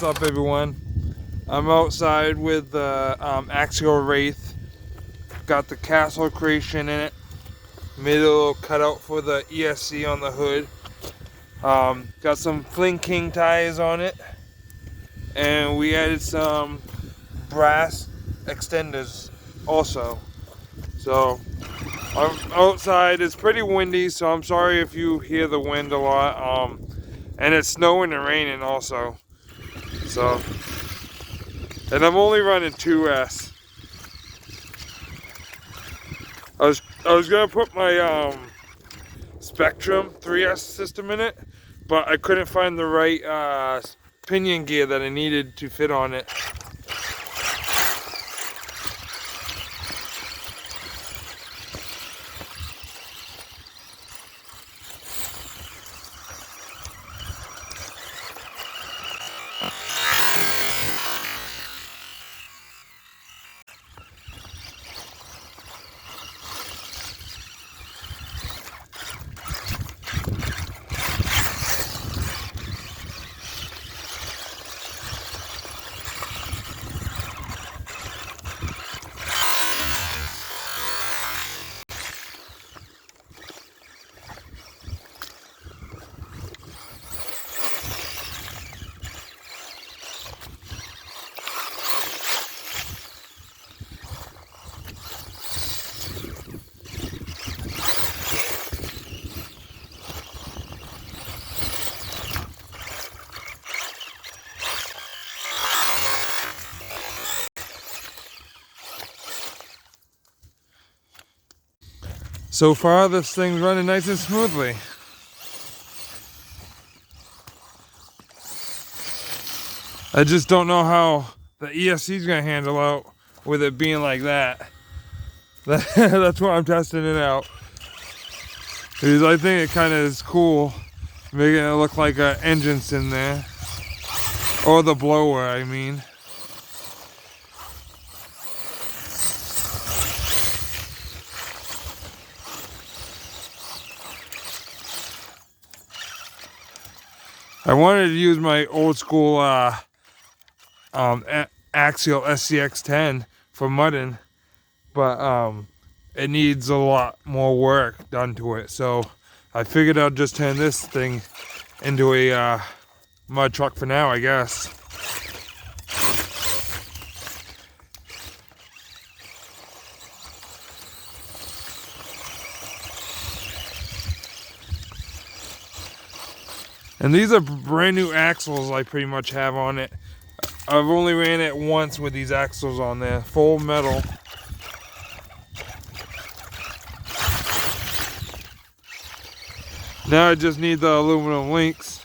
up, everyone? I'm outside with the Axial Wraith. Got the castle creation in it. Made a little cutout for the ESC on the hood. Got some Fling King tires on it. And we added some brass extenders also. So I'm outside. It's pretty windy, so I'm sorry if you hear the wind a lot. And it's snowing and raining also. So, and I'm only running 2S. I was gonna put my Spectrum 3S system in it, but I couldn't find the right pinion gear that I needed to fit on it. So far, this thing's running nice and smoothly. I just don't know how the ESC is gonna handle out with it being like that. That's why I'm testing it out. Because I think it kind of is cool, making it look like an engine's in there, or the blower, I mean. I wanted to use my old school Axial SCX10 for mudding, but it needs a lot more work done to it. So I figured I'd just turn this thing into a mud truck for now, I guess. And these are brand new axles I pretty much have on it. I've only ran it once with these axles on there, full metal. Now I just need the aluminum links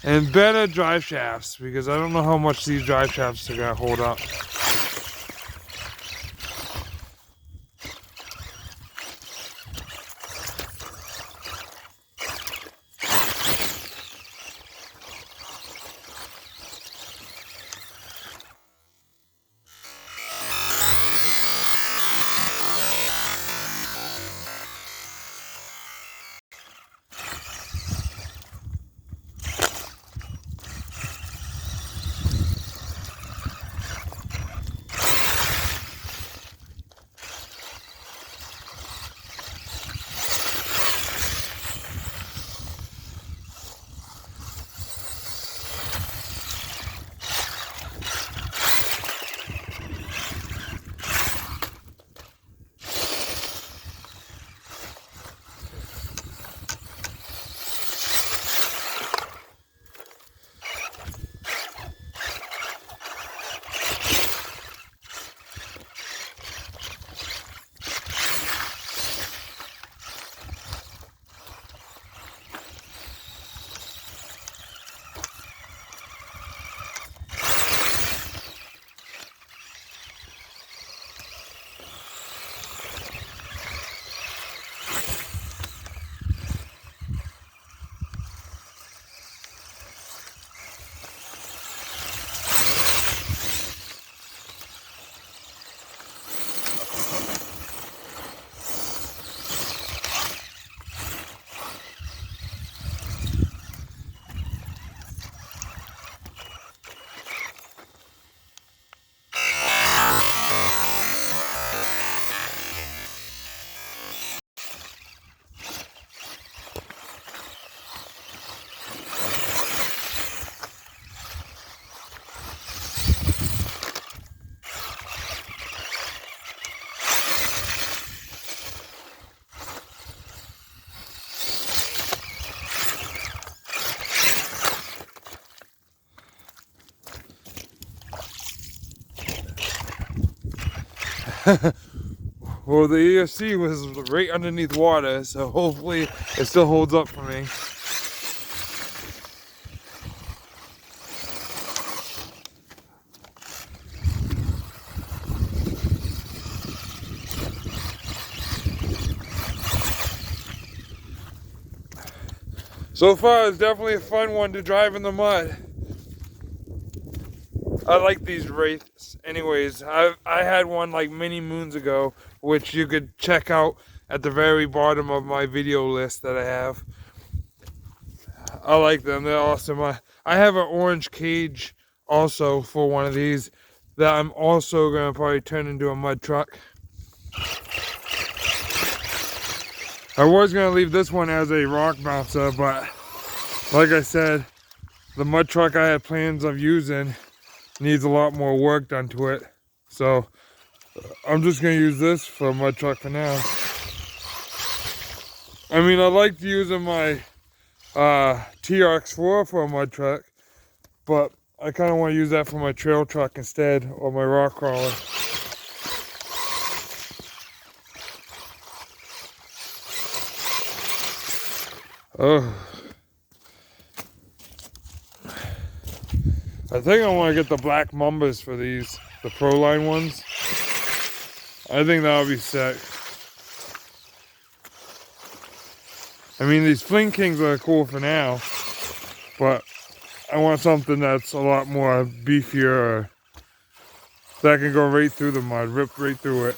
and better drive shafts, because I don't know how much these drive shafts are gonna hold up. Well, the ESC was right underneath water, so hopefully it still holds up for me. So far, it's definitely a fun one to drive in the mud. I like these Wraiths. Anyways, I had one like many moons ago, which you could check out at the very bottom of my video list that I have. I like them. They're awesome. I have an orange cage also for one of these that I'm also going to probably turn into a mud truck. I was going to leave this one as a rock bouncer, but like I said, the mud truck I had plans of using needs a lot more work done to it. So I'm just going to use this for a mud truck for now. I mean, I liked using my TRX4 for a mud truck, but I kind of want to use that for my trail truck instead, or my rock crawler. Oh, I think I want to get the black Mambas for these, the Pro Line ones. I think that would be sick. I mean, these Fling Kings are cool for now, but I want something that's a lot more beefier, that can go right through the mud, rip right through it.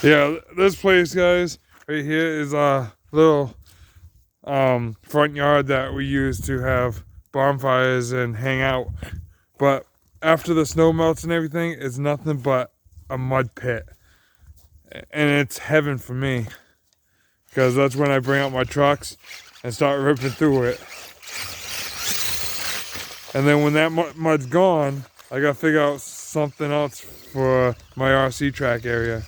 Yeah, this place, guys, right here is a little front yard that we use to have bonfires and hang out. But after the snow melts and everything, it's nothing but a mud pit. And it's heaven for me, because that's when I bring out my trucks and start ripping through it. And then when that mud's gone, I gotta figure out something else for my RC track area.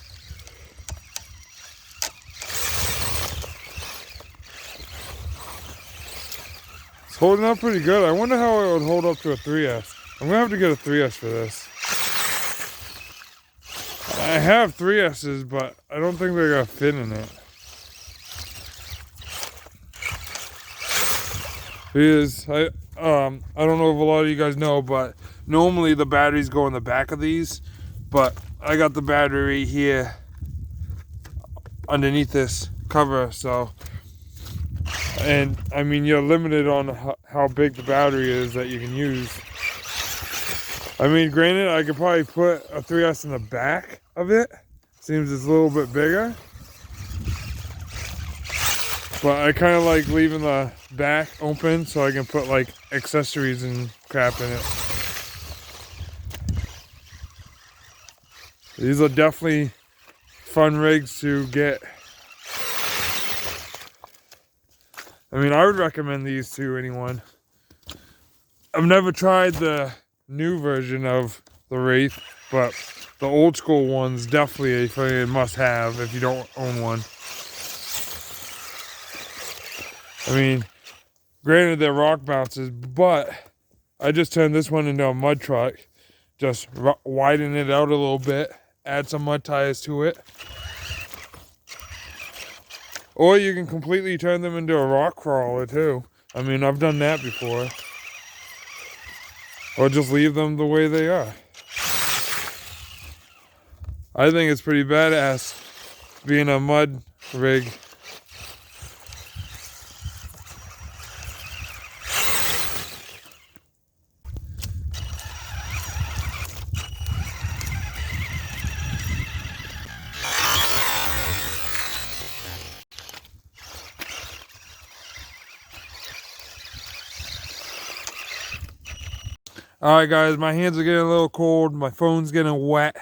It's holding up pretty good. I wonder how it would hold up to a 3S. I'm gonna have to get a 3S for this. I have 3S's, but I don't think they're gonna fit in it. Because I don't know if a lot of you guys know, but normally the batteries go in the back of these, but I got the battery here underneath this cover, so, and I mean, you're limited on how big the battery is that you can use. I mean, granted, I could probably put a 3S in the back of it. Seems it's a little bit bigger. But I kind of like leaving the back open so I can put like accessories and crap in it. These are definitely fun rigs to get. I mean, I would recommend these to anyone. I've never tried the new version of the Wraith, but the old school one's definitely a fucking must-have if you don't own one. I mean, granted they're rock bounces, but I just turned this one into a mud truck. Just widen it out a little bit, add some mud tires to it. Or you can completely turn them into a rock crawler too. I mean, I've done that before. Or just leave them the way they are. I think it's pretty badass being a mud rig. Alright guys, my hands are getting a little cold, my phone's getting wet.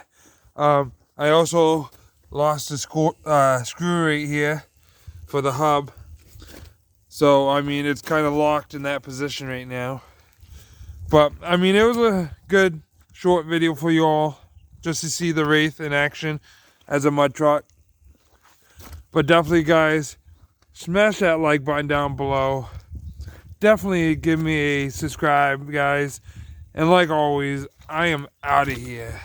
I also lost a screw right here for the hub. So, I mean, it's kind of locked in that position right now. But, I mean, it was a good short video for you all. just to see the Wraith in action as a mud truck. But definitely, guys, smash that like button down below. Definitely give me a subscribe, guys. And like always, I am out of here.